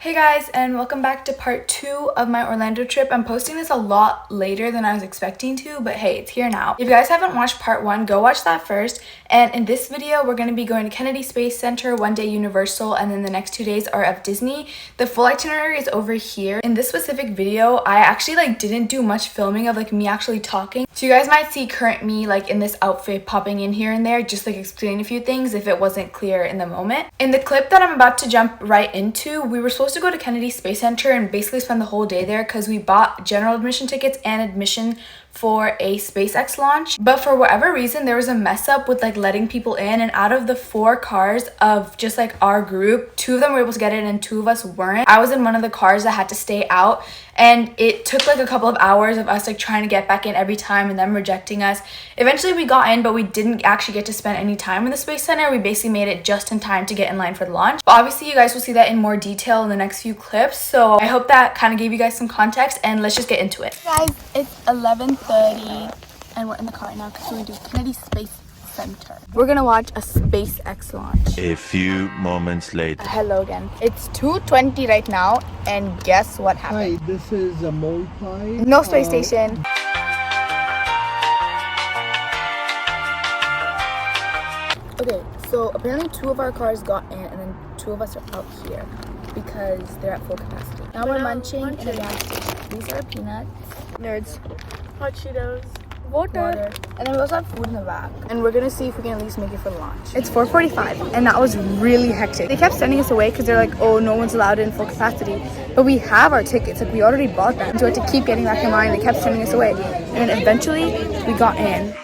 Hey guys, and welcome back to part 2 of my Orlando trip. I'm posting this a lot later than I was expecting to, but hey, it's here now. If you guys haven't watched part 1, go watch that first. And in this video, we're going to be going to Kennedy Space Center, one day Universal, and then the next 2 days are of Disney. The full itinerary is over here. In this specific video, I actually didn't do much filming of me actually talking. So you guys might see current me in this outfit popping in here and there, just explaining a few things if it wasn't clear in the moment. In the clip that I'm about to jump right into, we were supposed to go to Kennedy Space Center and basically spend the whole day there because we bought general admission tickets and admission for a SpaceX launch. But for whatever reason, there was a mess up with letting people in, and out of the 4 cars of just our group, 2 of them were able to get in and 2 of us weren't. I was in one of the cars that had to stay out, and it took a couple of hours of us trying to get back in every time and them rejecting us. Eventually we got in, but we didn't actually get to spend any time in the Space Center. We basically made it just in time to get in line for the launch. But obviously you guys will see that in more detail in the next few clips, so I hope that kind of gave you guys some context, and let's just get into it. Guys, it's 11:30 and we're in the car now because we're going to do Kennedy Space Center. We're gonna watch a SpaceX launch. A few moments later. Hello again. It's 2:20 right now, and guess what happened? Hi, this is a mold pie. No space station. Okay, so apparently 2 of our cars got in and then 2 of us are out here because they're at full capacity. Now we're munching in a gas station. These are peanuts. Nerds. Hot Cheetos. Water. And then we also have food in the back. And we're gonna see if we can at least make it for lunch. It's 4:45 and that was really hectic. They kept sending us away because they're oh, no one's allowed in full capacity. But we have our tickets, we already bought them. So we had to keep getting back in line. They kept sending us away. And then eventually we got in.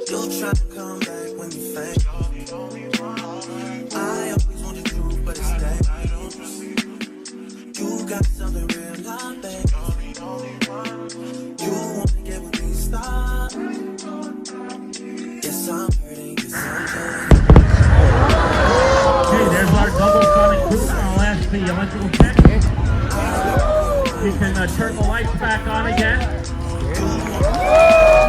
You'll try to come back when you faint. I always want the truth, but it's dangerous. You got something real, I think. You wanna get with me, stop. Yes, I'm hurting, yes, I'm hurting. Okay, there's our double sonic boost. I'll ask the electrical check. You can turn the lights back on again.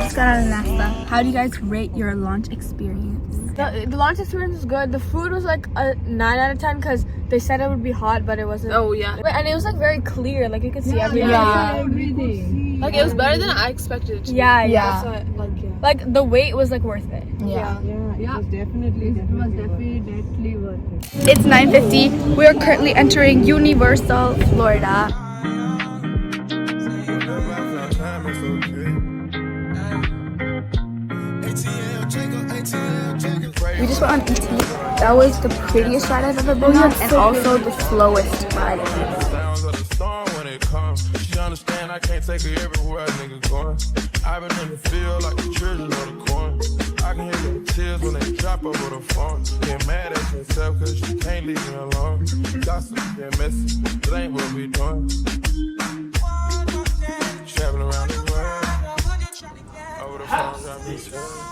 Just got out of NASA. How do you guys rate your launch experience? The launch experience was good. The food was a 9 out of 10 because they said it would be hot, but it wasn't. Oh yeah. And it was very clear. You could see everything. Yeah. Everything. It was better than I expected it to. Yeah. The wait was worth it. Yeah. It was definitely worth it. It's 9:50. We are currently entering Universal, Florida. We just went on PT. That was the prettiest ride I've ever been on, and also the slowest ride. She understand I can't take her everywhere a nigga going. I've been in the field like the children of the corn. I can hear the tears when they drop over the phone. Get mad at herself cause she can't leave me alone. Gossip get messy, it ain't what we doing. Traveling around the world. Over the phone, got me scared.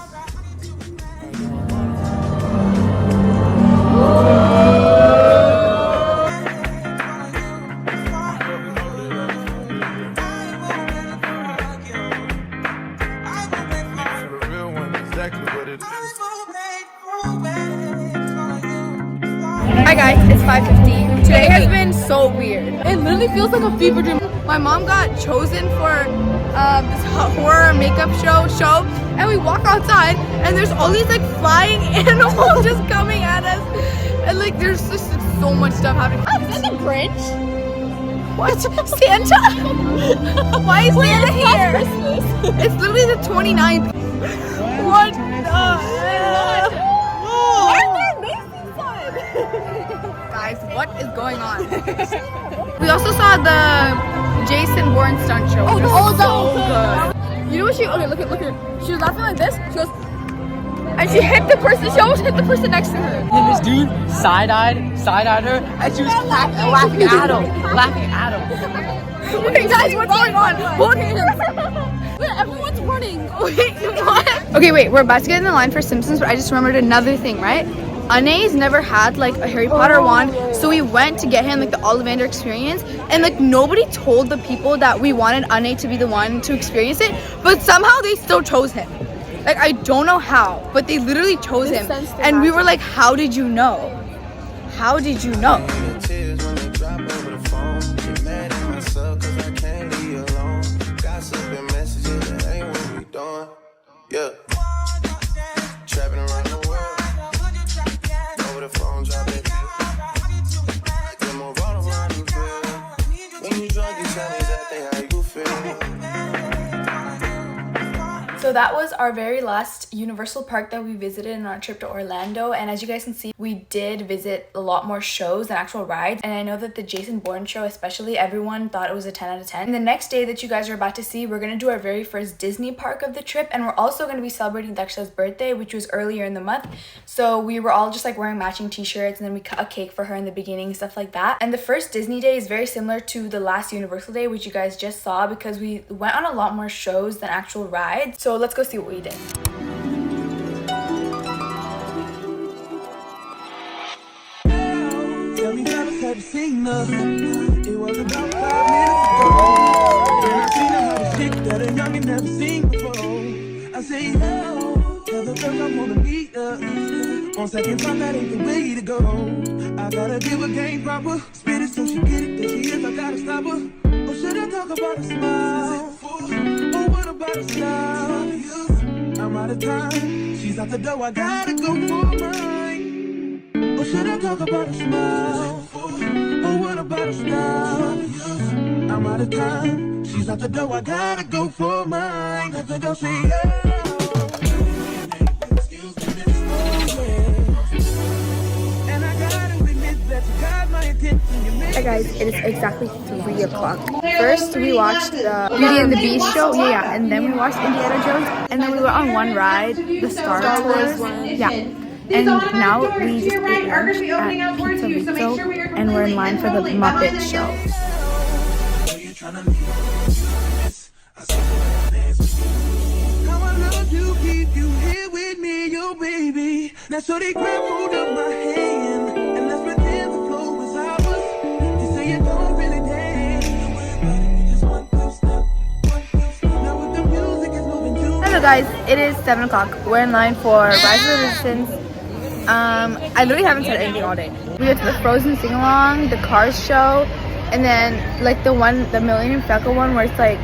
Hi guys, it's 5:50. Today has been so weird. It literally feels like a fever dream. My mom got chosen for this horror makeup show, and we walk outside and there's all these flying animals just coming at us, and there's just so much stuff happening. Is that the Grinch? What? Santa? Why is Santa here? Christmas. It's literally the 29th. What the hell? Guys, what is going on? We also saw the Jason Bourne stunt show. Which was so good. You know what she? Okay, look at her. She was laughing like this. She goes, and she hit the person. She almost hit the person next to her. And this dude side-eyed her, and she was laughing at him. Wait, guys, what's going on? Hold hands. Wait, everyone's running. Wait, what? Okay, wait, we're about to get in the line for Simpsons, but I just remembered another thing, right? Anae's never had like a Harry Potter wand, so we went to get him like the Ollivander experience, and like nobody told the people that we wanted Anae to be the one to experience it, but somehow they still chose him. Like I don't know how, but they literally chose him, and we were like, how did you know? How did you know? Tears when they drop over the phone. Get mad at myself 'cause I can't leave you alone. Gossiping messages, that ain't what we doing. Yeah. Trapping around the world. Over the phone, dropping. Get more around you feel. When you drunk, you tell me exactly how you feel. So that was our very last Universal Park that we visited in our trip to Orlando, and as you guys can see, we did visit a lot more shows than actual rides, and I know that the Jason Bourne show especially, everyone thought it was a 10 out of 10. And the next day that you guys are about to see, we're going to do our very first Disney park of the trip, and we're also going to be celebrating Daksha's birthday, which was earlier in the month, so we were all just like wearing matching t-shirts, and then we cut a cake for her in the beginning, stuff like that. And the first Disney day is very similar to the last Universal day, which you guys just saw, because we went on a lot more shows than actual rides. So let's go see what we did. Tell me how to sing nothing. It was about 5 minutes ago. And I seen another chick that a youngin' never seen before. I say, yo, tell the girl I wanna meet her. 1 second thought that ain't the way to go. I gotta give her game proper. Spit it so she get it. There she is, I gotta stop her. Or should I talk about a smile? Or what about a style? I'm out of time. She's out the door, I gotta go for mine. Or should I talk about a smile? Or what about a style? I'm out of time. She's out the door, I gotta go for mine. Let the door say, yeah. And I gotta admit that you got my attention. Hi guys, it is exactly 3 o'clock. First we watched the Beauty and the Beast show, yeah, and then we watched Indiana Jones, and then we went on one ride, the Star Wars one, yeah. And now we just ate lunch at Pizza and we're in line for the Muppet show. How I love you, keep you here with me, yo baby. Now so they grab hold of my hand and let's pretend the flow was ours. You say you don't really dance. Just one step. Now with the music is moving too. Hello guys, it is 7 o'clock. We're in line for Rise of the Resistance. I literally haven't said anything all day. We went to the Frozen sing-along, the Cars show, and then like the Millennium Falcon one where it's like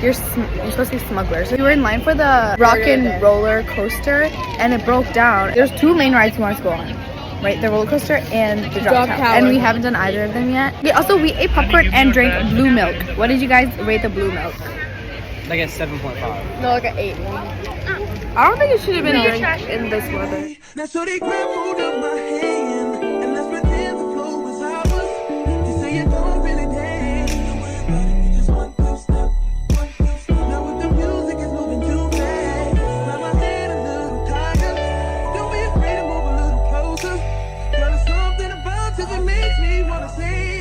you're supposed to be smugglers. So we were in line for the rock and roller coaster, and it broke down. There's 2 main rides we wanted to go on, right? The roller coaster and the drop tower. And we haven't done either of them yet. We ate popcorn and drank blue milk. What did you guys rate the blue milk? Like a 7.5. No, like an 8. I don't think it should have been drank in this weather. Now so they grab hold of my hand and let's pretend the flow was ours. You say you don't really dance. Just one step. Now with the music is moving too fast. Grab my hand a little tighter. Don't be afraid to move a little closer. Girl, there's something about you that makes me wanna say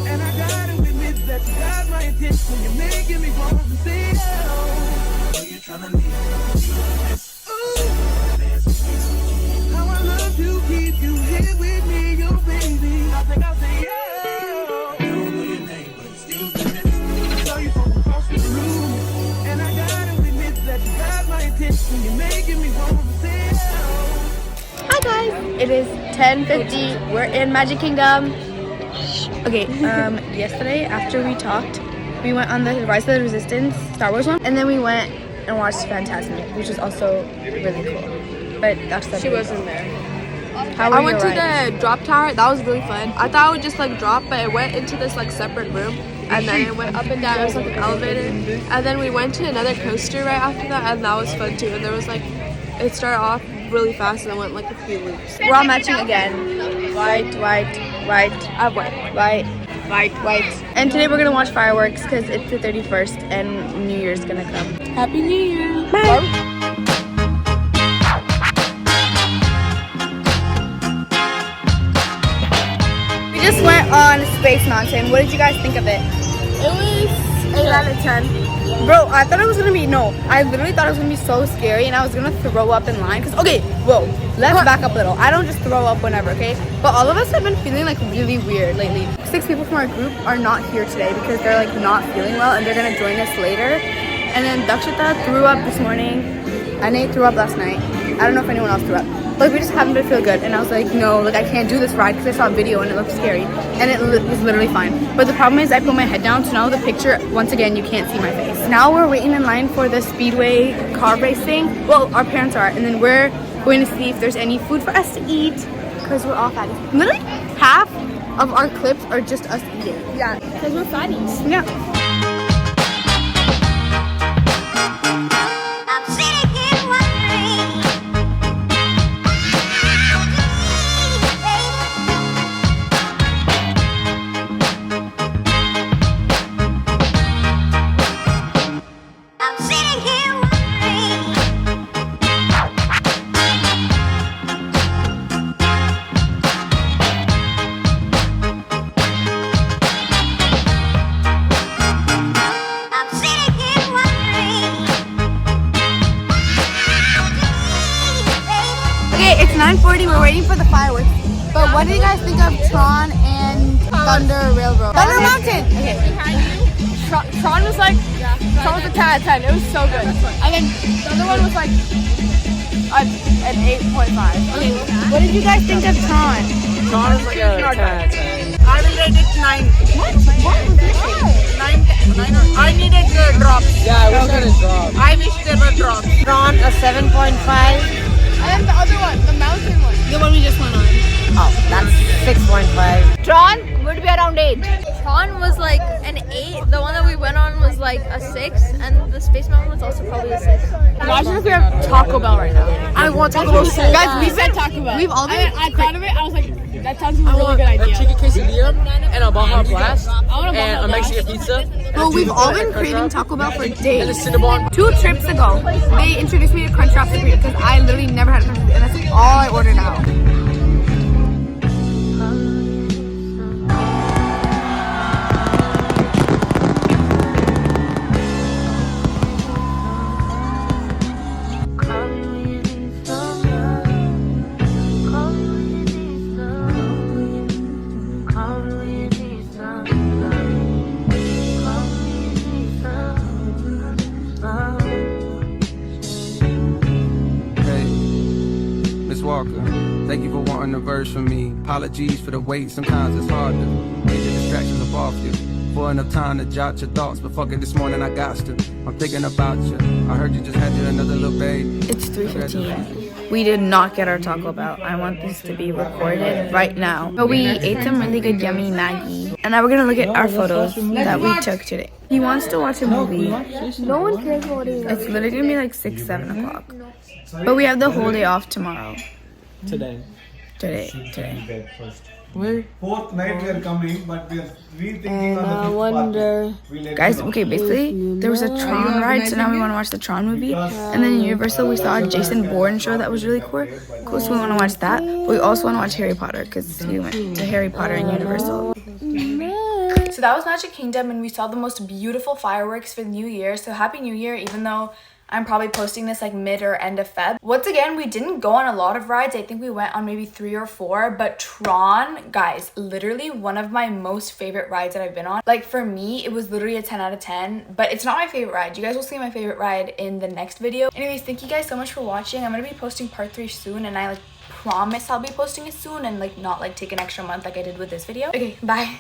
and I gotta admit that you got my attention. You're making me want to say you're trying to leave. How I love you, keep you here with me, yo baby. I think I'll say yeah. I don't know your name, but excuse me. I saw you from across the room, and I gotta admit that you got my attention. You're making me want to say Hi guys, it is 10:50. We're in Magic Kingdom. Okay, yesterday after we talked, we went on the Rise of the Resistance Star Wars one, and then we went and watched Phantasmic, which was also really cool. But that's the She wasn't there. How I went to the drop tower. That was really fun. I thought I would just like drop, but it went into this like separate room, and then it went up and down. It was like an elevator, and then we went to another coaster right after that, and that was fun too. And there was like, it started off really fast and then went like a few loops. We're all matching again. White, white, white. I have white. White, white, white. And today we're gonna watch fireworks because it's the 31st and New Year's gonna come. Happy New Year. Bye. We just went on Space Mountain. What did you guys think of it? It was 8 out of 10. Bro, I thought it was gonna be, no, I literally thought it was gonna be so scary and I was gonna throw up in line. Cause, okay, whoa, let's back up a little. I don't just throw up whenever, okay? But all of us have been feeling like really weird lately. 6 people from our group are not here today because they're like not feeling well and they're gonna join us later. And then Dakshita threw up this morning. Ane threw up last night. I don't know if anyone else threw up. Like, we just haven't been feel good. And I was like, no, like I can't do this ride because I saw a video and it looked scary. And it was literally fine. But the problem is I put my head down, so now the picture, once again, you can't see my face. Now we're waiting in line for the Speedway car race thing. Well, our parents are. And then we're going to see if there's any food for us to eat because we're all fatties. Literally half of our clips are just us eating. Yeah, because we're fatties. Yeah. It's 9:40, we're waiting for the fireworks. But what do you guys think of Tron and Thunder Railroad? Thunder Mountain! Okay. Tron was like, Tron was a 10 out of 10. It was so good. And then the other one was like an 8.5. Okay. What did you guys think of Tron? Tron is like a 10 out of 10. I will rate it 9. What was this? 9. I needed the drops. Yeah, I wish I had a drop. I wish there were drops. Tron a 7.5. And then the other one, the mountain one. The one we just went on. Oh, that's 6.5. Tron would be around 8. Tron was like an 8. The one that we went on was like a 6, and the Space Mountain was also probably a 6. Imagine if we have Taco Bell right now. I want Taco Bell so Guys, bad. we said Taco Bell. We've all been. I thought of it. I was like, that sounds like I a really want good idea. a chicken quesadilla and a Baja Blast want a Baja and a Blast. Mexican pizza. Well, we've all been craving Taco Bell for and a days. Cinnabon. 2 trips ago, they introduced me to Crunchwrap Supreme because I literally never had a Crunchwrap, and that's all I order now. Walker, thank you for wanting a verse from me. Apologies for the wait, sometimes it's hard to get the distractions up off you. For enough time to jot your thoughts, but fuck it, this morning I got to. I'm thinking about you. I heard you just had you another little baby. It's 3:15. We did not get our Taco Bell. I want this to be recorded right now. But we ate some really good yummy Maggie. And now we're gonna look at our photos that we took today. He wants to watch a movie. No one cares about it. It's literally gonna be like 6, 7 o'clock. But we have the whole day off tomorrow. Today. Fourth night we are coming, but we are rethinking on the fifth part. Guys, okay, basically, there was a Tron ride, so now we want to watch the Tron movie. And then in Universal, we saw a Jason Bourne show that was really cool, so we want to watch that. But we also want to watch Harry Potter, because we went to Harry Potter in Universal. So that was Magic Kingdom, and we saw the most beautiful fireworks for the New Year. So Happy New Year, even though I'm probably posting this like mid or end of Feb. Once again, we didn't go on a lot of rides. I think we went on maybe 3 or 4, but Tron, guys, literally one of my most favorite rides that I've been on. Like for me, it was literally a 10 out of 10, but it's not my favorite ride. You guys will see my favorite ride in the next video. Anyways, thank you guys so much for watching. I'm gonna be posting part 3 soon, and I like promise I'll be posting it soon and like not like take an extra month like I did with this video. Okay, bye.